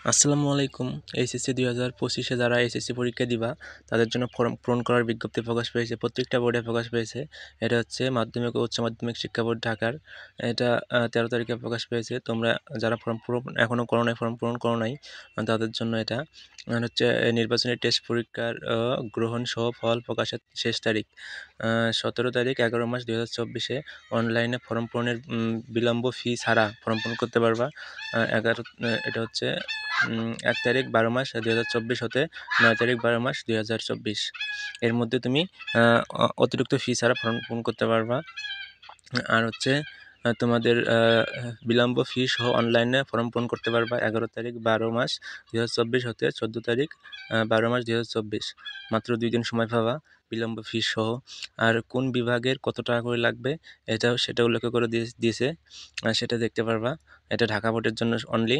আসসালামু আলাইকুম। এইচএসসি 2025-এ যারা এইচএসসি পরীক্ষা দিবা তাদের জন্য ফর্ম পূরণ করার বিজ্ঞপ্তি প্রকাশ পেয়েছে। প্রত্যেকটা বোর্ডে প্রকাশ পেয়েছে। এটা হচ্ছে মাধ্যমিক ও উচ্চ মাধ্যমিক শিক্ষা বোর্ড ঢাকার। এটা 13 তারিখে প্রকাশ পেয়েছে। তোমরা যারা ফর্ম পূরণ এখনও করো নাই, ফর্ম পূরণ করো নাই, তাদের জন্য এটা। আর হচ্ছে নির্বাচনী টেস্ট পরীক্ষার গ্রহণ সহ ফল প্রকাশের শেষ তারিখ 17 তারিখ 11 মাস 2024-এ অনলাইনে ফর্ম পূরণের বিলম্ব ফি ছাড়া ফর্ম পূরণ করতে পারবা। এটা হচ্ছে 1 তারিখ 12 মাস 2024 হতে 9 তারিখ 12 মাস 2024 এর মধ্যে তুমি অতিরিক্ত ফি ছাড়া ফর্ম পূরণ করতে পারবা। আর হচ্ছে তোমাদের বিলম্ব ফি সহ অনলাইনে ফর্ম পূরণ করতে পারবা 11 তারিখ 12 মাস 2024 হতে 14 তারিখ 12 মাস 2024 মাত্র 2 দিন সময় পাবা বিলম্ব ফি সহ। আর কোন বিভাগের কত টাকা করে লাগবে সেটা উল্লেখ করে দিয়েছে, সেটা দেখতে পারবা। এটা ঢাকা বোর্ডের জন্য অনলি।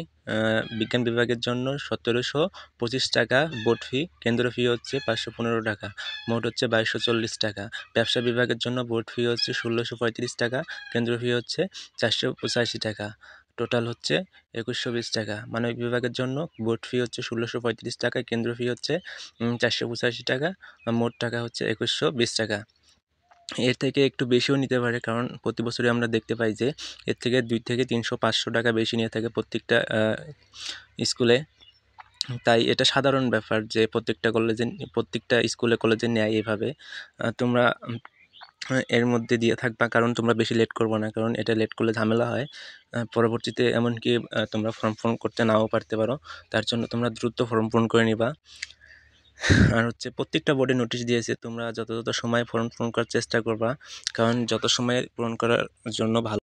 বিজ্ঞান বিভাগের জন্য 1725 টাকা বোর্ড ফি, কেন্দ্র ফি হচ্ছে 515 টাকা, মোট হচ্ছে 2240 টাকা। ব্যবসা বিভাগের জন্য বোর্ড ফি হচ্ছে 1635 টাকা, কেন্দ্র ফি হচ্ছে 485 টাকা, টোটাল হচ্ছে 2120 টাকা। মানবিক বিভাগের জন্য বোর্ড ফি হচ্ছে 1635 টাকা, কেন্দ্র ফি হচ্ছে 485 টাকা, মোট টাকা হচ্ছে 2120 টাকা। এর থেকে একটু বেশিও নিতে পারে, কারণ প্রতি বছরই আমরা দেখতে পাই যে এর থেকে 2 থেকে 300-500 টাকা বেশি নিয়ে থাকে প্রত্যেকটা স্কুলে। তাই এটা সাধারণ ব্যাপার যে প্রত্যেকটা স্কুলে কলেজে নেয় এভাবে। তোমরা এর মধ্যে দিয়ে থাকবা, কারণ তোমরা বেশি লেট করবো না, কারণ এটা লেট করলে ঝামেলা হয়। পরবর্তীতে এমনকি তোমরা ফর্ম পূরণ করতে নাও পারতে পারো। তার জন্য তোমরা দ্রুত ফর্ম পূরণ করে নিবা। আর হচ্ছে প্রত্যেকটা বোর্ডে নোটিশ দিয়েছে, তোমরা যত সময় ফর্ম পূরণ করার চেষ্টা করবা, কারণ যত সময় পূরণ করার জন্য ভালো।